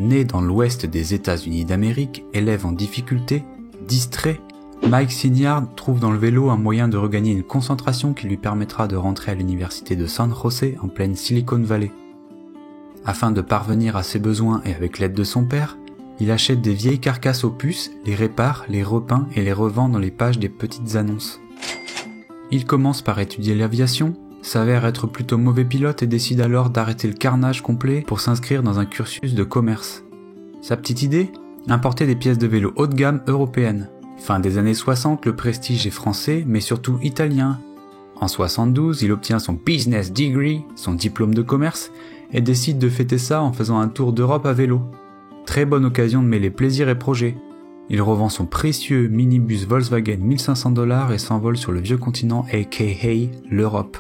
Né dans l'ouest des États-Unis d'Amérique, élève en difficulté, distrait, Mike Signard trouve dans le vélo un moyen de regagner une concentration qui lui permettra de rentrer à l'université de San José en pleine Silicon Valley. Afin de parvenir à ses besoins et avec l'aide de son père, il achète des vieilles carcasses aux puces, les répare, les repeint et les revend dans les pages des petites annonces. Il commence par étudier l'aviation, s'avère être plutôt mauvais pilote et décide alors d'arrêter le carnage complet pour s'inscrire dans un cursus de commerce. Sa petite idée ? Importer des pièces de vélo haut de gamme européennes. Fin des années 60, le prestige est français, mais surtout italien. En 72, il obtient son business degree, son diplôme de commerce, et décide de fêter ça en faisant un tour d'Europe à vélo. Très bonne occasion de mêler plaisir et projet. Il revend son précieux minibus Volkswagen $1500 et s'envole sur le vieux continent aka l'Europe.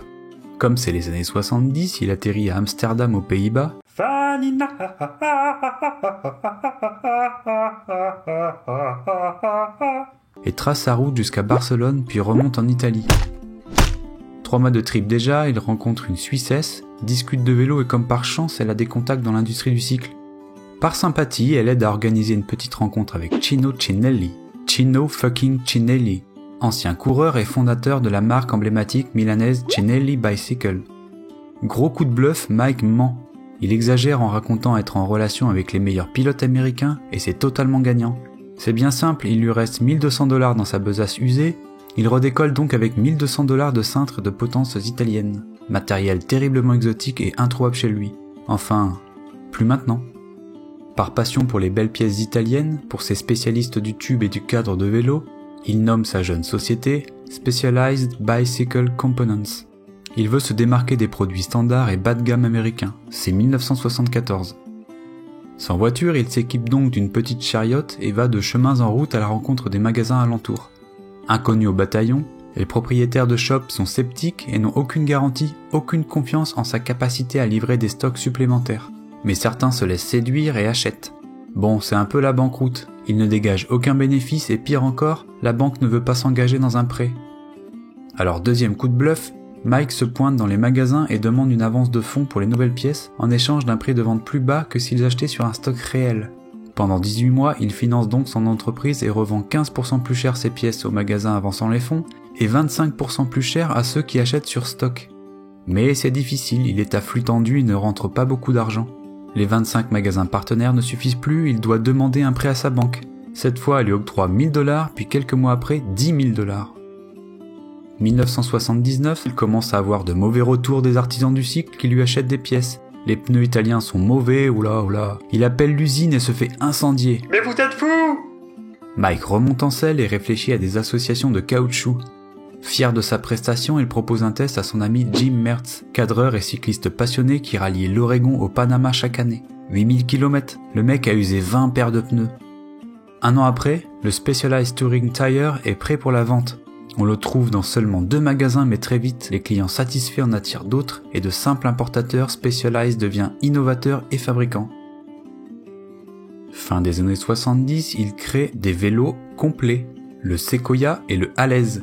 Comme c'est les années 70, il atterrit à Amsterdam aux Pays-Bas et trace sa route jusqu'à Barcelone puis remonte en Italie. 3 mois de trip déjà, il rencontre une Suissesse, discute de vélo et comme par chance, elle a des contacts dans l'industrie du cycle. Par sympathie, elle aide à organiser une petite rencontre avec Cino Cinelli. Cino fucking Cinelli, ancien coureur et fondateur de la marque emblématique milanaise Cinelli Bicycle. Gros coup de bluff, Mike ment. Il exagère en racontant être en relation avec les meilleurs pilotes américains et c'est totalement gagnant. C'est bien simple, il lui reste $1200 dans sa besace usée, il redécolle donc avec $1200 de cintres de potences italiennes. Matériel terriblement exotique et introuvable chez lui. Enfin, plus maintenant. Par passion pour les belles pièces italiennes, pour ses spécialistes du tube et du cadre de vélo, il nomme sa jeune société Specialized Bicycle Components. Il veut se démarquer des produits standards et bas de gamme américains. C'est 1974. Sans voiture, il s'équipe donc d'une petite chariote et va de chemins en route à la rencontre des magasins alentours. Inconnus au bataillon, les propriétaires de shops sont sceptiques et n'ont aucune garantie, aucune confiance en sa capacité à livrer des stocks supplémentaires. Mais certains se laissent séduire et achètent. Bon, c'est un peu la banqueroute. Il ne dégage aucun bénéfice et pire encore, la banque ne veut pas s'engager dans un prêt. Alors deuxième coup de bluff, Mike se pointe dans les magasins et demande une avance de fonds pour les nouvelles pièces en échange d'un prix de vente plus bas que s'ils achetaient sur un stock réel. Pendant 18 mois, il finance donc son entreprise et revend 15% plus cher ses pièces aux magasins avançant les fonds et 25% plus cher à ceux qui achètent sur stock. Mais c'est difficile, il est à flux tendu et ne rentre pas beaucoup d'argent. Les 25 magasins partenaires ne suffisent plus, il doit demander un prêt à sa banque. Cette fois, elle lui octroie $1000, puis quelques mois après, $10 000. 1979, il commence à avoir de mauvais retours des artisans du cycle qui lui achètent des pièces. Les pneus italiens sont mauvais, oula. Il appelle l'usine et se fait incendier. Mais vous êtes fous! Mike remonte en selle et réfléchit à des associations de caoutchouc. Fier de sa prestation, il propose un test à son ami Jim Mertz, cadreur et cycliste passionné qui ralliait l'Oregon au Panama chaque année. 8000 km, le mec a usé 20 paires de pneus. Un an après, le Specialized Touring Tire est prêt pour la vente. On le trouve dans seulement 2 magasins mais très vite, les clients satisfaits en attirent d'autres et de simple importateur, Specialized devient innovateur et fabricant. Fin des années 70, il crée des vélos complets, le Sequoia et le Halez.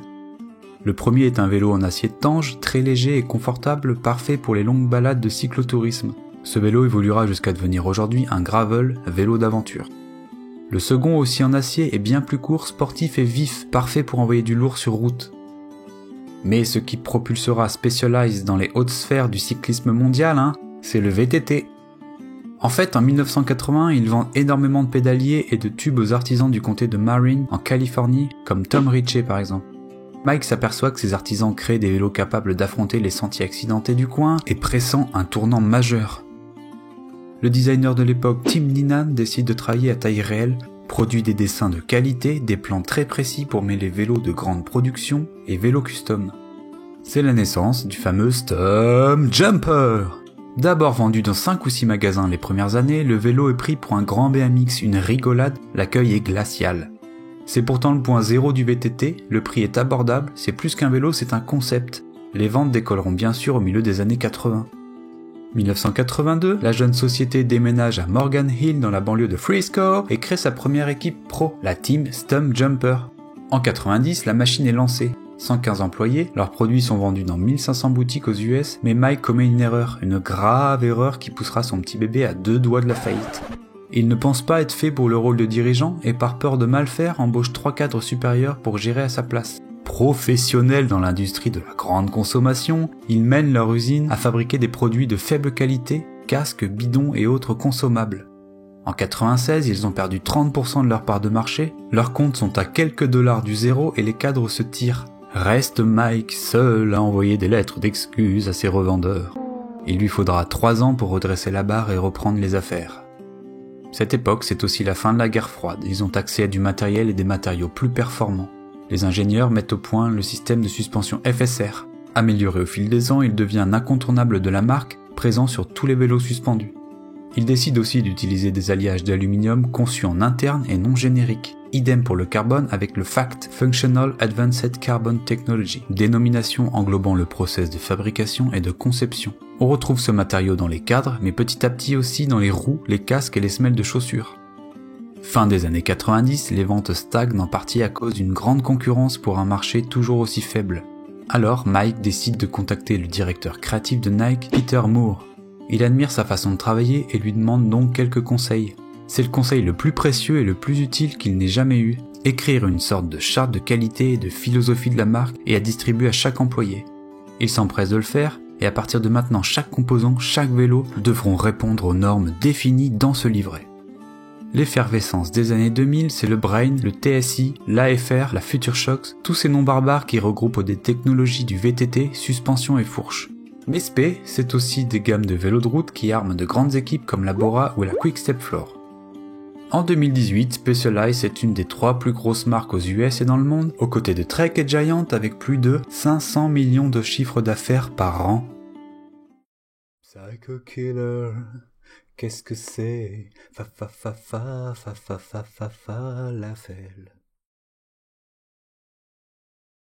Le premier est un vélo en acier de tange, très léger et confortable, parfait pour les longues balades de cyclotourisme. Ce vélo évoluera jusqu'à devenir aujourd'hui un gravel, vélo d'aventure. Le second, aussi en acier, est bien plus court, sportif et vif, parfait pour envoyer du lourd sur route. Mais ce qui propulsera Specialized dans les hautes sphères du cyclisme mondial, c'est le VTT. En fait, en 1980, il vend énormément de pédaliers et de tubes aux artisans du comté de Marin, en Californie, comme Tom Ritchie par exemple. Mike s'aperçoit que ces artisans créent des vélos capables d'affronter les sentiers accidentés du coin et pressant un tournant majeur. Le designer de l'époque, Tim Ninan, décide de travailler à taille réelle, produit des dessins de qualité, des plans très précis pour mêler vélos de grande production et vélos custom. C'est la naissance du fameux Stump Jumper. D'abord vendu dans 5 ou 6 magasins les premières années, le vélo est pris pour un grand BMX, une rigolade, l'accueil est glacial. C'est pourtant le point zéro du VTT, le prix est abordable, c'est plus qu'un vélo, c'est un concept. Les ventes décolleront bien sûr au milieu des années 80. 1982, la jeune société déménage à Morgan Hill dans la banlieue de Frisco et crée sa première équipe pro, la team Stump Jumper. En 90, la machine est lancée. 115 employés, leurs produits sont vendus dans 1500 boutiques aux US, mais Mike commet une erreur, une grave erreur qui poussera son petit bébé à 2 doigts de la faillite. Il ne pense pas être fait pour le rôle de dirigeant et par peur de mal faire embauche 3 cadres supérieurs pour gérer à sa place. Professionnels dans l'industrie de la grande consommation, ils mènent leur usine à fabriquer des produits de faible qualité, casques, bidons et autres consommables. En 96, ils ont perdu 30% de leur part de marché, leurs comptes sont à quelques dollars du zéro et les cadres se tirent. Reste Mike seul à envoyer des lettres d'excuses à ses revendeurs. Il lui faudra 3 ans pour redresser la barre et reprendre les affaires. Cette époque, c'est aussi la fin de la guerre froide. Ils ont accès à du matériel et des matériaux plus performants. Les ingénieurs mettent au point le système de suspension FSR. Amélioré au fil des ans, il devient un incontournable de la marque, présent sur tous les vélos suspendus. Ils décident aussi d'utiliser des alliages d'aluminium conçus en interne et non génériques. Idem pour le carbone avec le FACT, Functional Advanced Carbon Technology, dénomination englobant le process de fabrication et de conception. On retrouve ce matériau dans les cadres, mais petit à petit aussi dans les roues, les casques et les semelles de chaussures. Fin des années 90, les ventes stagnent en partie à cause d'une grande concurrence pour un marché toujours aussi faible. Alors Mike décide de contacter le directeur créatif de Nike, Peter Moore. Il admire sa façon de travailler et lui demande donc quelques conseils. C'est le conseil le plus précieux et le plus utile qu'il n'ait jamais eu. Écrire une sorte de charte de qualité et de philosophie de la marque et à distribuer à chaque employé. Il s'empresse de le faire et à partir de maintenant chaque composant, chaque vélo devront répondre aux normes définies dans ce livret. L'effervescence des années 2000, c'est le Brain, le TSI, l'AFR, la FutureShox, tous ces noms barbares qui regroupent des technologies du VTT, suspension et fourche. Mais SP, c'est aussi des gammes de vélos de route qui arment de grandes équipes comme la Bora ou la Quick Step Floor. En 2018, Specialized est une des 3 plus grosses marques aux US et dans le monde, aux côtés de Trek et Giant avec plus de 500 millions de chiffres d'affaires par an. Psycho Killer, qu'est-ce que c'est? Falafel.